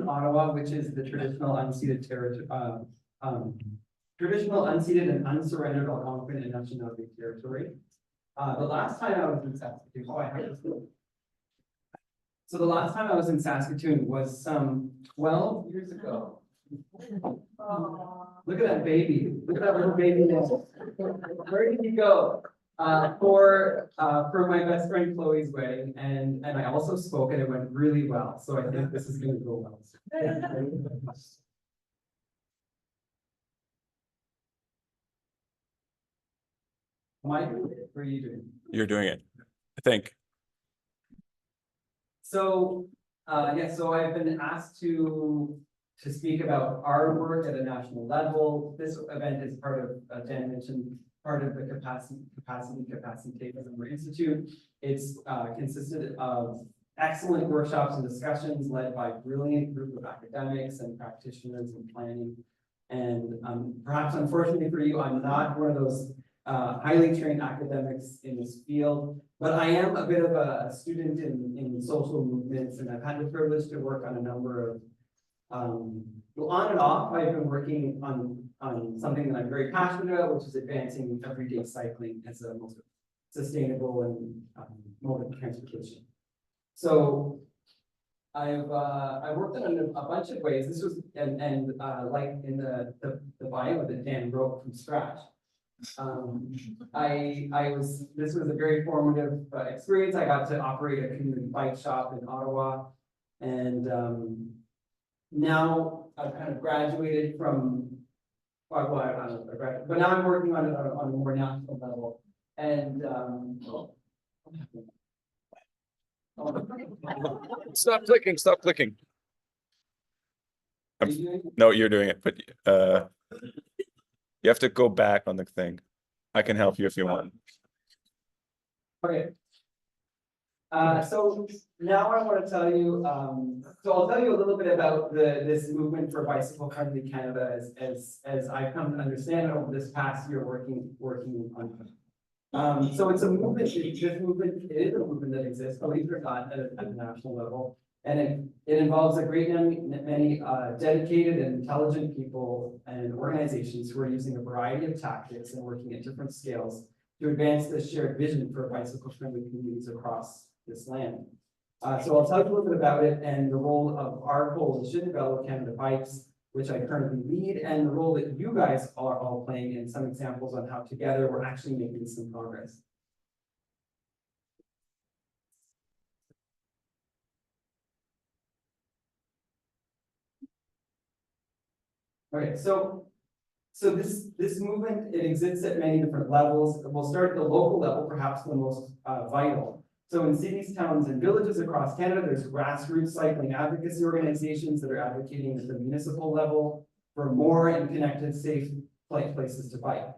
Ottawa, which is the traditional unceded territory, traditional unceded and unsurrendered Algonquin and Anishinaabe territory. The last time I was in Saskatoon, so the last time I was in Saskatoon was some 12 years ago. Look at that baby. Look at that little baby now. Where did he go? For my best friend Chloe's wedding, and I also spoke, and it went really well. So I think this is going to go well. Am I doing it? Or are you doing it? You're doing it, I think. So so I've been asked to speak about our work at a national level. This event is part of, Dan mentioned, part of the CapaCITY-CapaCITÉ Institute. It's consisted of excellent workshops and discussions led by a brilliant group of academics and practitioners in planning. And perhaps unfortunately for you, I'm not one of those highly trained academics in this field, but I am a bit of a student in social movements, and I've had the privilege to work on a number of, on and off, I've been working on something that I'm very passionate about, which is advancing everyday cycling as a most sustainable and mode of transportation. So I've worked in a bunch of ways. This was and like in the bio that Dan wrote from scratch. This was a very formative experience. I got to operate a community bike shop in Ottawa, and now I've kind of graduated from, I don't know, but now I'm working on it on a more national level. And Stop clicking. No, you're doing it, but you have to go back on the thing. I can help you if you want. Okay. So now I want to tell you, so I'll tell you a little bit about this movement for bicycle friendly Canada as I've come to understand it over this past year working on it. So it's a movement, it is a movement that exists, believe it or not, at a national level. And it involves a great many dedicated and intelligent people and organizations who are using a variety of tactics and working at different scales to advance this shared vision for bicycle-friendly communities across this land. So I'll tell you a little bit about it and the role of our coalition, Fellow Canada Bikes, which I currently lead, and the role that you guys are all playing, and some examples on how together we're actually making some progress. Okay, so this movement, it exists at many different levels. We'll start at the local level, perhaps the most vital. So in cities, towns, and villages across Canada, there's grassroots cycling advocacy organizations that are advocating at the municipal level for more and connected, safe places to bike.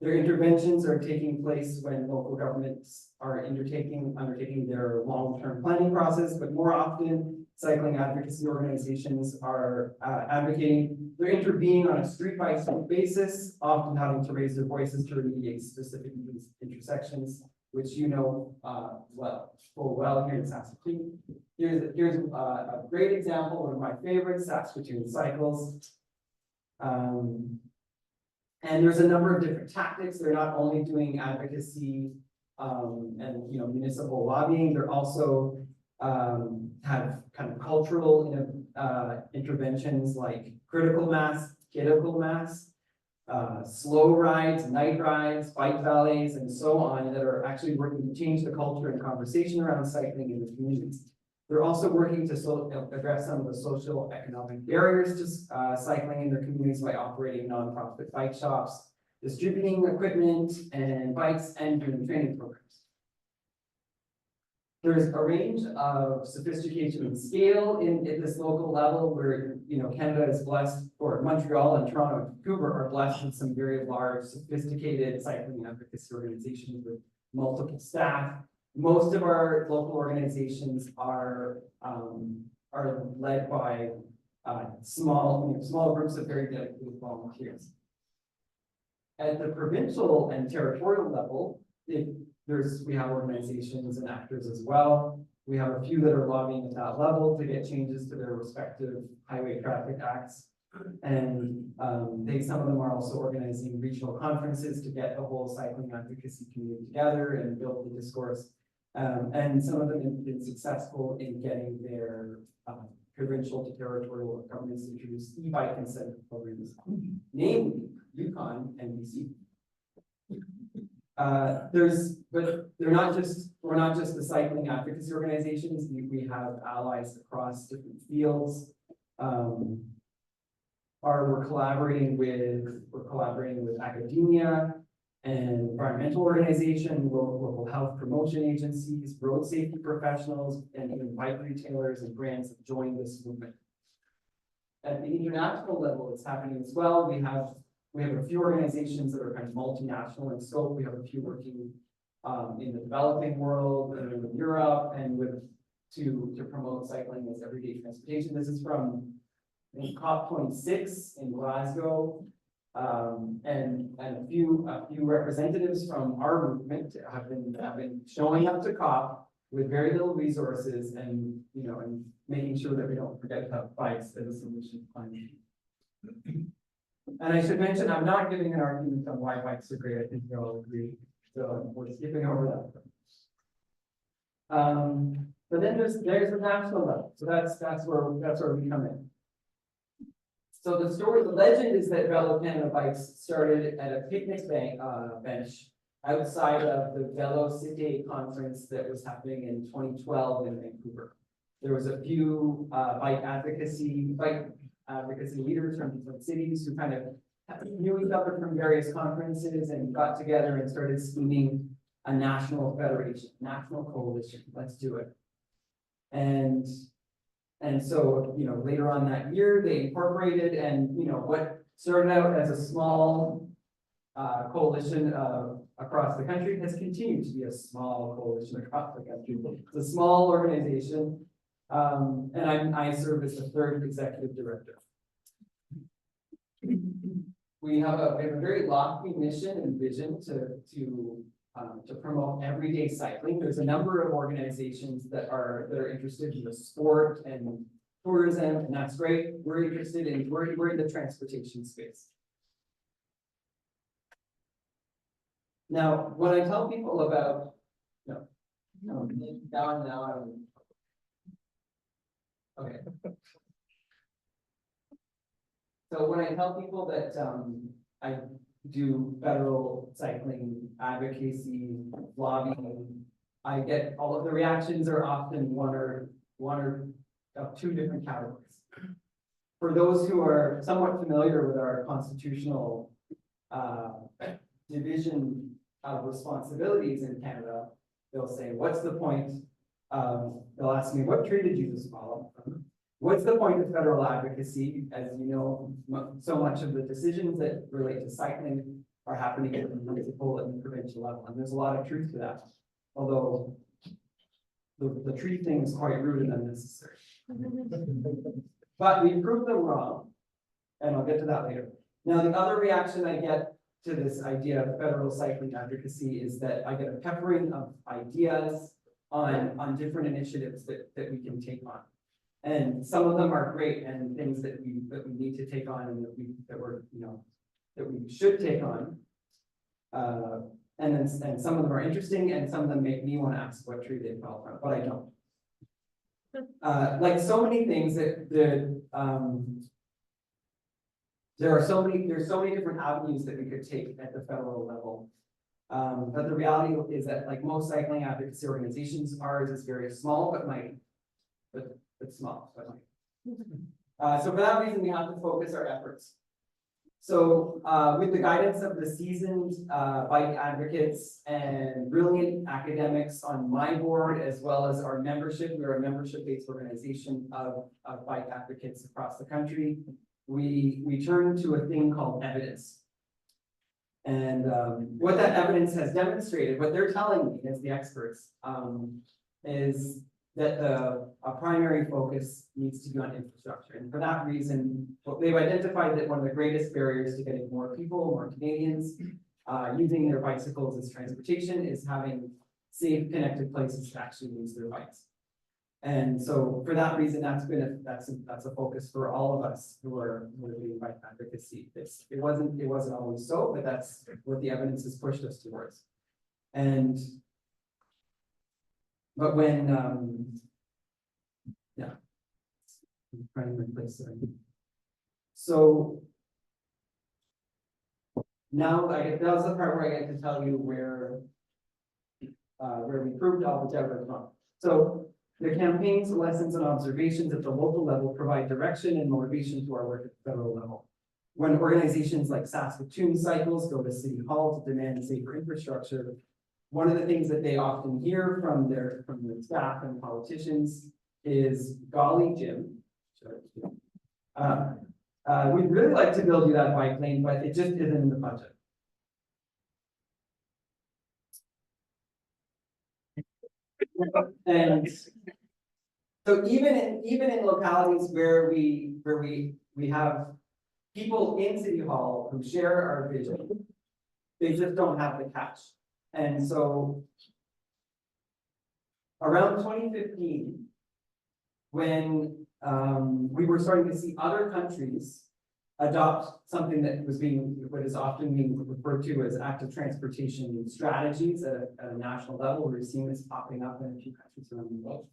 Their interventions are taking place when local governments are undertaking their long-term planning process, but more often, cycling advocacy organizations are they're intervening on a street-by-street basis, often having to raise their voices to remediate specific intersections, which you know well here in Saskatoon. Here's a great example, one of my favorites, Saskatoon Cycles. And there's a number of different tactics. They're not only doing advocacy and municipal lobbying, they're also have kind of cultural interventions like critical mass, slow rides, night rides, bike valets, and so on that are actually working to change the culture and conversation around cycling in the communities. They're also working to address some of the social economic barriers to cycling in their communities by operating nonprofit bike shops, distributing equipment and bikes, and doing training programs. There's a range of sophistication and scale at this local level where, Canada is blessed, or Montreal and Toronto and Vancouver are blessed with some very large, sophisticated cycling advocacy organizations with multiple staff. Most of our local organizations are led by small groups of very dedicated volunteers. At the provincial and territorial level, we have organizations and actors as well. We have a few that are lobbying at that level to get changes to their respective highway traffic acts. And some of them are also organizing regional conferences to get the whole cycling advocacy community together and build the discourse. And some of them have been successful in getting their provincial to territorial governments to introduce e-bike incentive programs, namely Yukon and BC. But we're not just the cycling advocacy organizations. We have allies across different fields. We're collaborating with academia and environmental organizations, local health promotion agencies, road safety professionals, and even bike retailers and brands have joined this movement. At the international level, it's happening as well. We have a few organizations that are kind of multinational in scope. We have a few working in the developing world and in Europe and to promote cycling as everyday transportation. This is from COP26 in Glasgow. And a few representatives from our movement have been showing up to COP with very little resources and making sure that we don't forget about bikes as a solution to climate change. And I should mention, I'm not giving an argument on why bikes are great. I think we all agree. So we're skipping over that. But then there's the national level. So that's where we come in. So the legend is that Velo Canada bikes started at a picnic bench outside of the CapaCITY conference that was happening in 2012 in Vancouver. There was a few bike advocacy leaders from different cities who kind of knew each other from various conferences and got together and started scheming a national federation, national coalition. Let's do it. And so, later on that year, they incorporated and, what started out as a small coalition across the country has continued to be a small coalition across the country. It's a small organization, and I serve as the third executive director. We have a very lofty mission and vision to promote everyday cycling. There's a number of organizations that are interested in the sport and tourism, and that's great. We're interested in we're in the transportation space. Now, when I tell people about okay. So when I tell people that I do federal cycling advocacy, lobbying, I get all of the reactions are often one or of two different categories. For those who are somewhat familiar with our constitutional division of responsibilities in Canada, they'll say, what's the point? They'll ask me, what tree did you just follow? What's the point of federal advocacy? As you know, so much of the decisions that relate to cycling are happening at the municipal and provincial level, and there's a lot of truth to that. Although the tree thing is quite rude and unnecessary. But we proved them wrong, and I'll get to that later. Now, the other reaction I get to this idea of federal cycling advocacy is that I get a peppering of ideas on different initiatives that we can take on. And some of them are great and things that we need to take on and that we should take on. And some of them are interesting and some of them make me want to ask what tree they fell from, but I don't. Like so many things there's so many different avenues that we could take at the federal level. But the reality is that like most cycling advocacy organizations, ours is very small, but small. So for that reason, we have to focus our efforts. So with the guidance of the seasoned bike advocates and brilliant academics on my board, as well as our membership, we're a membership-based organization of bike advocates across the country. We turn to a thing called evidence. And what that evidence has demonstrated, what they're telling me as the experts, is that a primary focus needs to be on infrastructure. And for that reason, they've identified that one of the greatest barriers to getting more people, more Canadians, using their bicycles as transportation is having safe, connected places to actually use their bikes. And so for that reason, that's a focus for all of us who are doing bike advocacy. It wasn't always so, but that's what the evidence has pushed us towards. And but when yeah, I'm trying to replace it. So now that was the part where I get to tell you where we proved all the data wrong. So the campaigns, lessons, and observations at the local level provide direction and motivation to our work at the federal level. When organizations like Saskatoon Cycles go to City Hall to demand safer infrastructure, one of the things that they often hear from their staff and politicians is, "Golly, Jim, we'd really like to build you that bike lane, but it just isn't in the budget." And so even in localities where we have people in City Hall who share our vision, they just don't have the cash. And so around 2015, when we were starting to see other countries adopt something that what is often being referred to as active transportation strategies at a national level. We're seeing this popping up in a few countries around the world,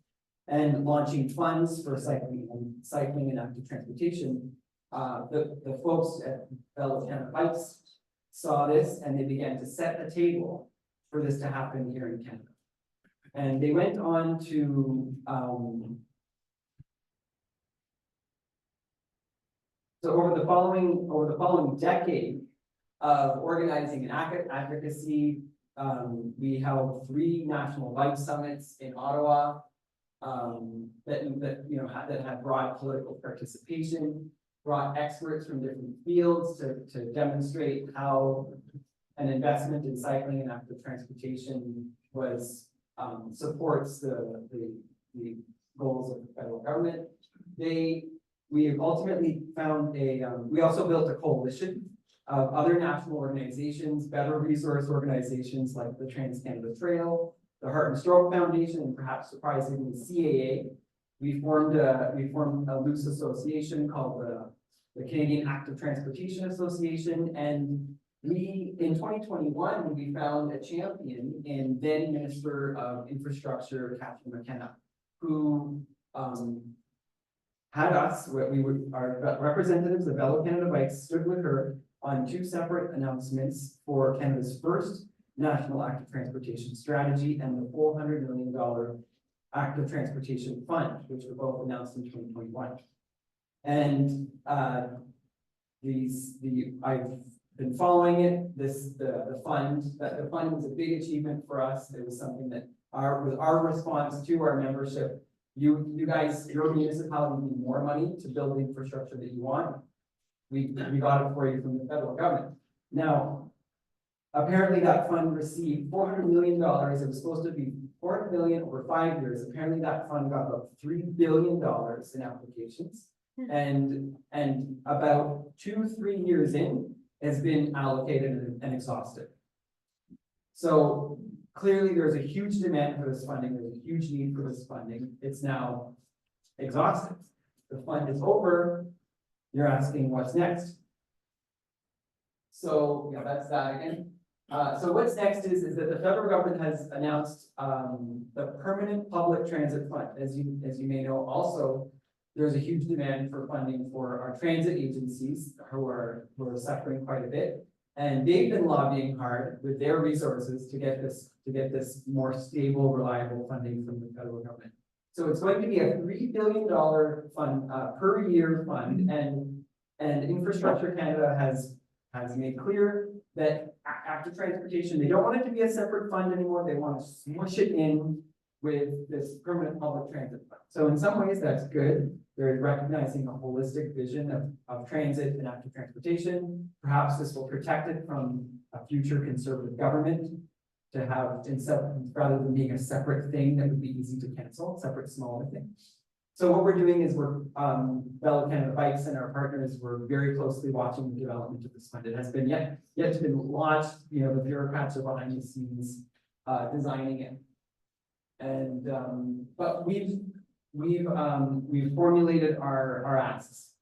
and launching funds for cycling and active transportation. The folks at Canada Bikes saw this, and they began to set the table for this to happen here in Canada. And they went on to so over the following decade of organizing and advocacy, we held 3 national bike summits in Ottawa that had broad political participation, brought experts from different fields to demonstrate how an investment in cycling and active transportation supports the goals of the federal government. We ultimately found we also built a coalition of other national organizations, better resource organizations like the Trans-Canada Trail, the Heart and Stroke Foundation, and perhaps surprisingly CAA. We formed a loose association called the Canadian Active Transportation Association, and in 2021, we found a champion in then Minister of Infrastructure, Catherine McKenna, who had us, our representatives of Velo Canada Bikes stood with her on 2 separate announcements for Canada's first National Active Transportation Strategy and the $400 million Active Transportation Fund, which were both announced in 2021. And I've been following it. The fund was a big achievement for us. It was something that our response to our membership. You guys, your municipality need more money to build the infrastructure that you want. We got it for you from the federal government. Now, apparently that fund received $400 million. It was supposed to be $400 million over 5 years. Apparently that fund got about $3 billion in applications, and about 2-3 years in has been allocated and exhausted. So clearly there's a huge demand for this funding. There's a huge need for this funding. It's now exhausted. The fund is over. You're asking what's next. So yeah, that's that again. So what's next is that the federal government has announced the Permanent Public Transit Fund. As you may know, also there's a huge demand for funding for our transit agencies who are suffering quite a bit, and they've been lobbying hard with their resources to get this more stable, reliable funding from the federal government. So it's going to be a $3 billion fund per year fund, and Infrastructure Canada has made clear that active transportation, they don't want it to be a separate fund anymore. They want to smush it in with this permanent public transit fund. So in some ways that's good. They're recognizing a holistic vision of transit and active transportation. Perhaps this will protect it from a future conservative government to have, rather than being a separate thing that would be easy to cancel, separate smaller things. So what we're doing is Velo Canada Bikes and our partners, we're very closely watching the development of this fund. It has been yet to be launched. You know, the bureaucrats are behind the scenes designing it. And but we've formulated our asks.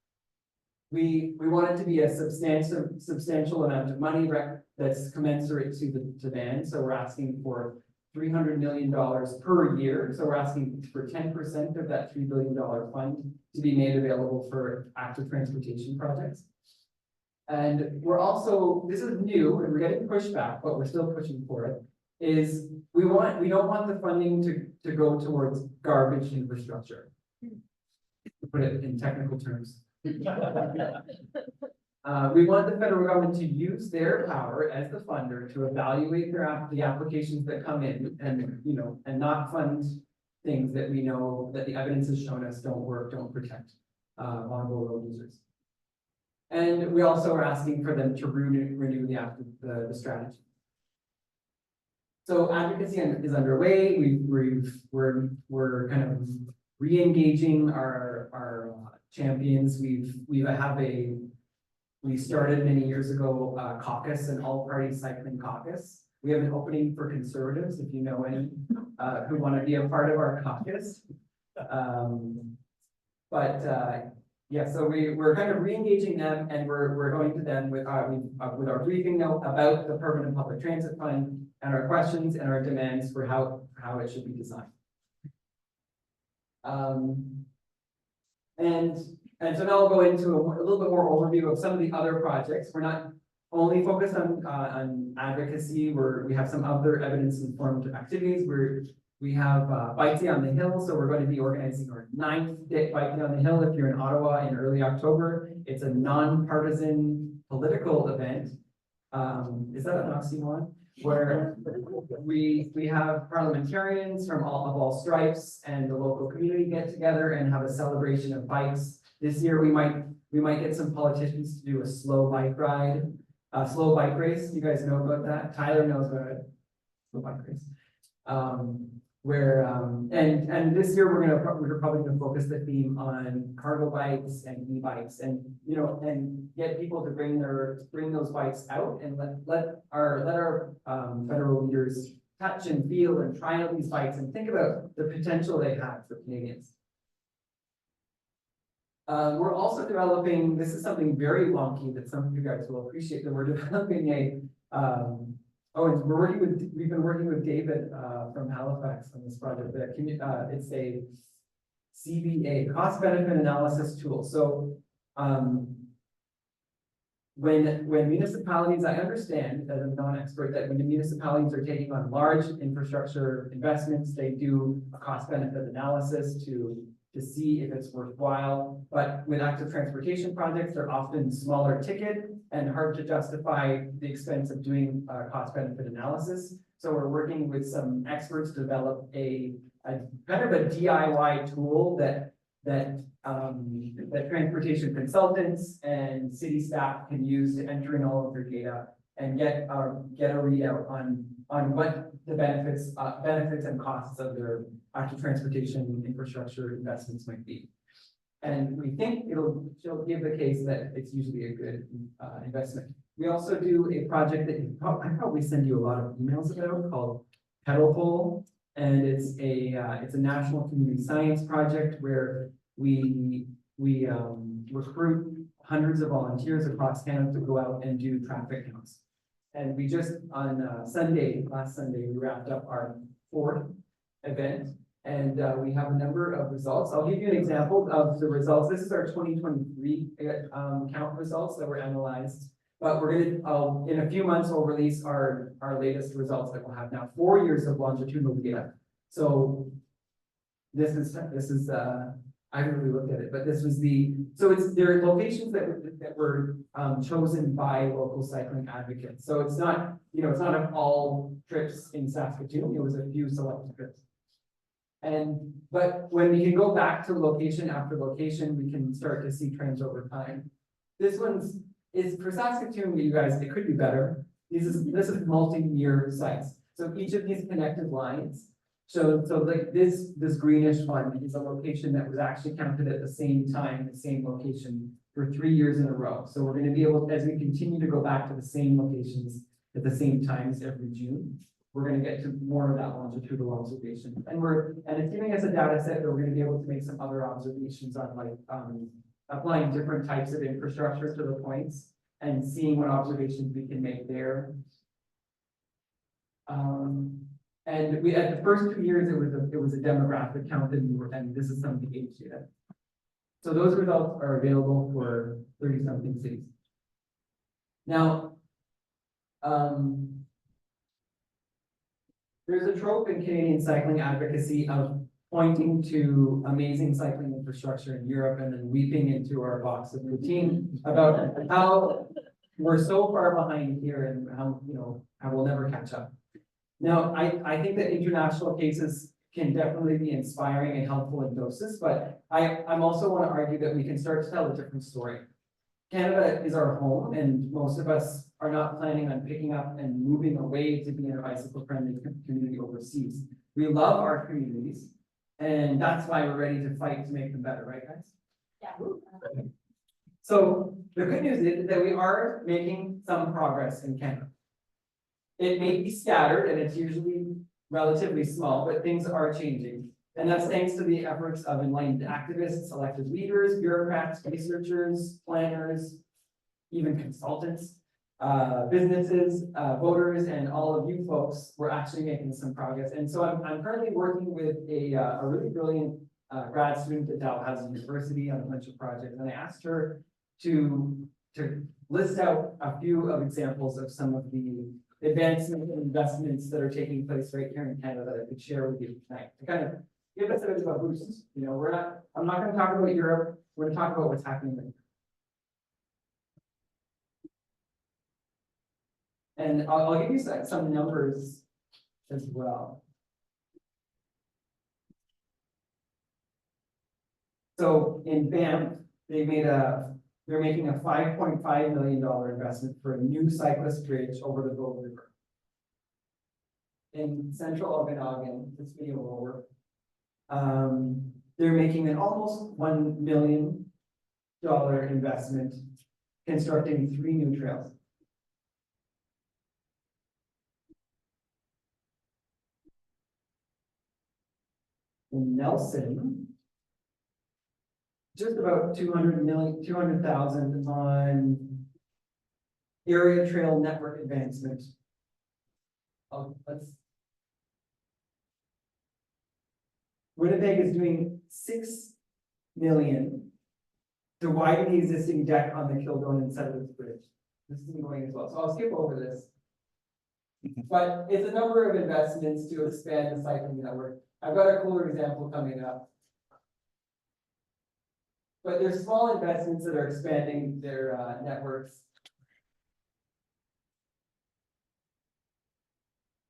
We want it to be a substantial amount of money that's commensurate to the demand, so we're asking for $300 million per year. So we're asking for 10% of that $3 billion fund to be made available for active transportation projects. And we're also, this is new and we're getting pushback, but we're still pushing for it, is we don't want the funding to go towards garbage infrastructure. To put it in technical terms. We want the federal government to use their power as the funder to evaluate the applications that come in and, and not fund things that we know that the evidence has shown us don't work, don't protect vulnerable road users. And we also are asking for them to renew the strategy. So advocacy is underway. We're kind of re-engaging our champions. We started many years ago caucus, an all-party cycling caucus. We have an opening for conservatives, if you know any who want to be a part of our caucus. Yeah, so we're kind of re-engaging them, and we're going to them with our briefing note about the Permanent Public Transit Fund and our questions and our demands for how it should be designed. And so now I'll go into a little bit more overview of some of the other projects. We're not only focused on advocacy. We have some other evidence-informed activities. We have Bike Day on the Hill, so we're going to be organizing our 9th Bike Day on the Hill. If you're in Ottawa in early October, it's a non-partisan political event. Is that an oxymoron? Where we have parliamentarians from all stripes and the local community get together and have a celebration of bikes. This year we might get some politicians to do a slow bike ride, a slow bike race. You guys know about that? Tyler knows about it. Slow bike race. And this year we're probably gonna focus the theme on cargo bikes and e-bikes, and and get people to bring those bikes out and let our federal leaders touch and feel and try out these bikes and think about the potential they have for Canadians. We're also developing, this is something very wonky that some of you guys will appreciate, that we're developing we've been working with David from Halifax on this project. It's a CBA, cost benefit analysis tool. So when municipalities, I understand as a non-expert that when the municipalities are taking on large infrastructure investments, they do a cost benefit analysis to see if it's worthwhile. But with active transportation projects, they're often smaller ticket and hard to justify the expense of doing a cost benefit analysis. So we're working with some experts to develop a kind of a DIY tool that transportation consultants and city staff can use to enter in all of their data and get a readout on what the benefits and costs of their active transportation infrastructure investments might be. And we think it'll give the case that it's usually a good investment. We also do a project that I probably send you a lot of emails about, called Pedal Pole, and it's a national community science project where we recruit hundreds of volunteers across Canada to go out and do traffic counts. And we just on last Sunday, we wrapped up our 4th event. And we have a number of results. I'll give you an example of the results. This is our 2023 count results that were analyzed. But we're gonna, in a few months, we'll release our latest results that we'll have now 4 years of longitudinal data. So this is I haven't really looked at it, but this was there are locations that were chosen by local cycling advocates. So it's not, it's not of all trips in Saskatoon. It was a few select trips. But when we can go back to location after location, we can start to see trends over time. This is for Saskatoon, you guys, it could be better. This is multi-year sites. So each of these connected lines. So like this greenish one is a location that was actually counted at the same time, the same location for 3 years in a row. So we're going to be able, as we continue to go back to the same locations at the same times every June, we're gonna get to more of that longitudinal observation. And it's giving us a data set that we're gonna be able to make some other observations on, like, applying different types of infrastructure to the points and seeing what observations we can make there. And we, at the first 2 years, it was a demographic count, and this is some of the age data. So those results are available for 30-something cities. Now, there's a trope in Canadian cycling advocacy of pointing to amazing cycling infrastructure in Europe and then weeping into our box of routine about how we're so far behind here and how, how we'll never catch up. Now, I think that international cases can definitely be inspiring and helpful in doses, but I'm also want to argue that we can start to tell a different story. Canada is our home, and most of us are not planning on picking up and moving away to be in a bicycle-friendly community overseas. We love our communities, and that's why we're ready to fight to make them better, right, guys? Yeah. So the good news is that we are making some progress in Canada. It may be scattered, and it's usually relatively small, but things are changing. And that's thanks to the efforts of enlightened activists, elected leaders, bureaucrats, researchers, planners, even consultants, businesses, voters, and all of you folks. We're actually making some progress. And so I'm currently working with a really brilliant grad student at Dalhousie University on a bunch of projects. And I asked her to list out a few of examples of some of the advancements and investments that are taking place right here in Canada that I could share with you tonight to kind of give us a bit of a boost. I'm not going to talk about Europe. We're going to talk about what's happening right now. And I'll give you some numbers as well. So in Banff, they're making a $5.5 million investment for a new cyclist bridge over the Bow River. In central Okanagan, this video will work. They're making an almost $1 million investment constructing 3 new trails. In Nelson, just about 200,000 on area trail network advancement. Winnipeg is doing 6 million to widen the existing deck on the Kildonan and Settlers Bridge. This isn't going as well, so I'll skip over this. But it's a number of investments to expand the cycling network. I've got a cooler example coming up. But there's small investments that are expanding their networks.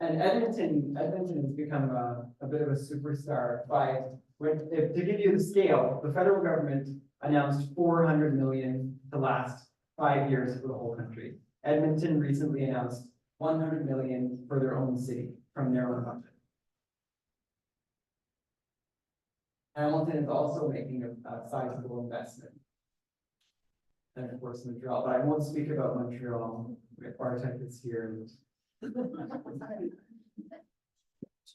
And Edmonton has become a bit of a superstar to give you the scale, the federal government announced $400 million to last 5 years for the whole country. Edmonton recently announced $100 million for their own city from their own budget. Hamilton is also making a sizable investment. And of course, Montreal, but I won't speak about Montreal. Bartek is here. And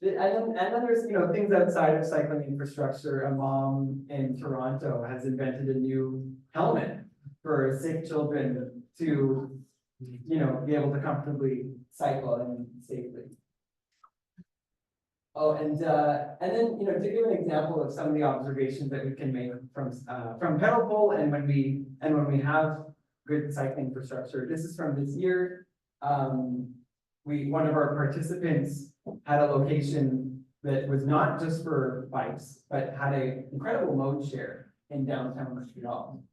then there's, things outside of cycling infrastructure. A mom in Toronto has invented a new helmet for sick children to, be able to comfortably cycle and safely. Oh, and then, to give an example of some of the observations that we can make from pedal pole and when we have good cycling infrastructure. This is from this year. One of our participants had a location that was not just for bikes, but had an incredible mode share in downtown Montreal.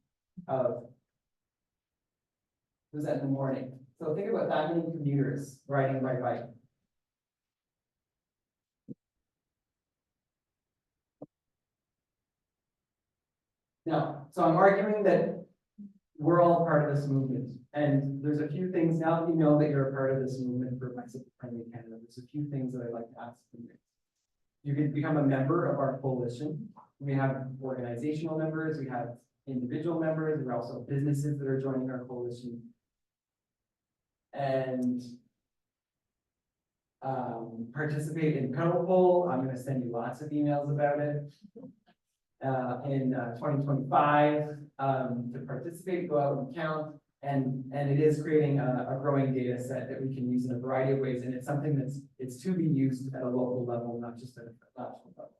It was in the morning. So think about that many commuters riding by bike. No, so I'm arguing that we're all part of this movement. And there's a few things, now that you know that you're a part of this movement for bicycle-friendly Canada, there's a few things that I'd like to ask from you. You can become a member of our coalition. We have organizational members, we have individual members, we also have businesses that are joining our coalition. And participate in Cuddle Poll. I'm gonna send you lots of emails about it. In 2025, to participate, go out and count. And it is creating a growing data set that we can use in a variety of ways. And it's something it's to be used at a local level, not just at a national level.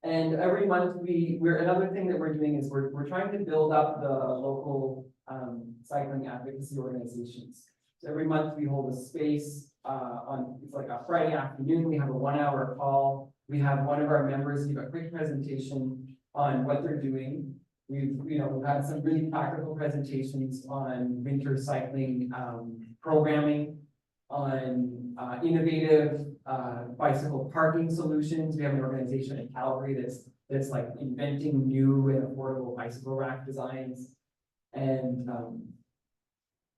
And every month another thing that we're doing is we're trying to build up the local cycling advocacy organizations. So every month we hold a space it's like a Friday afternoon. We have a 1-hour call. We have one of our members give a quick presentation on what they're doing. We've had some really practical presentations on winter cycling programming, on innovative bicycle parking solutions. We have an organization in Calgary that's like inventing new and affordable bicycle rack designs. And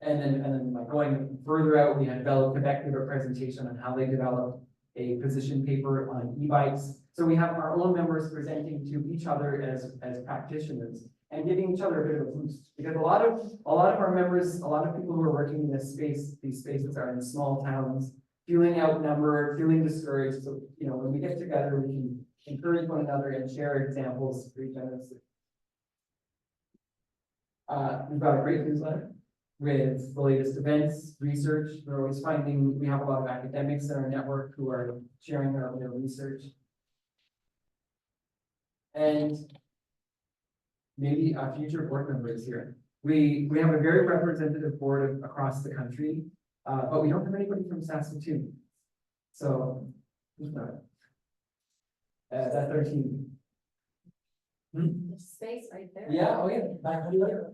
then like going further out, we had Bell Quebec give a presentation on how they developed a position paper on e-bikes. So we have our own members presenting to each other as practitioners and giving each other a bit of a boost. Because a lot of our members, a lot of people who are working in this space, these spaces are in small towns, feeling outnumbered, feeling discouraged. So, when we get together, we can encourage one another and share examples for each other. We've got a great newsletter with the latest events, research. We're always finding, we have a lot of academics in our network who are sharing their research. And maybe future board members here. We have a very representative board across the country, but we don't have anybody from Saskatoon. So, who's that? That's our team. There's space right there. Yeah, oh yeah, back here.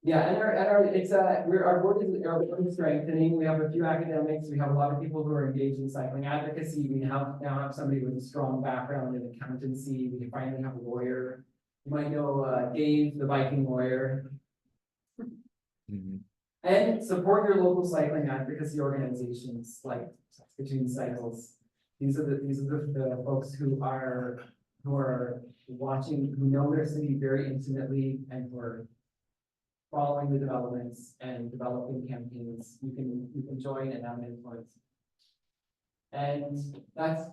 Yeah, and our board is strengthening. We have a few academics. We have a lot of people who are engaged in cycling advocacy. We now have somebody with a strong background in accountancy. We finally have a lawyer. You might know Dave, the Viking lawyer. Mm-hmm. And support your local cycling advocacy organizations like Saskatoon Cycles. These are the folks who are watching, who know their city very intimately, and who are following the developments and developing campaigns. You can join and have an influence. And that's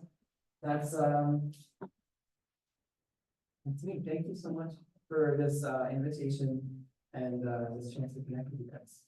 me. Thank you so much for this invitation and this chance to connect with you guys.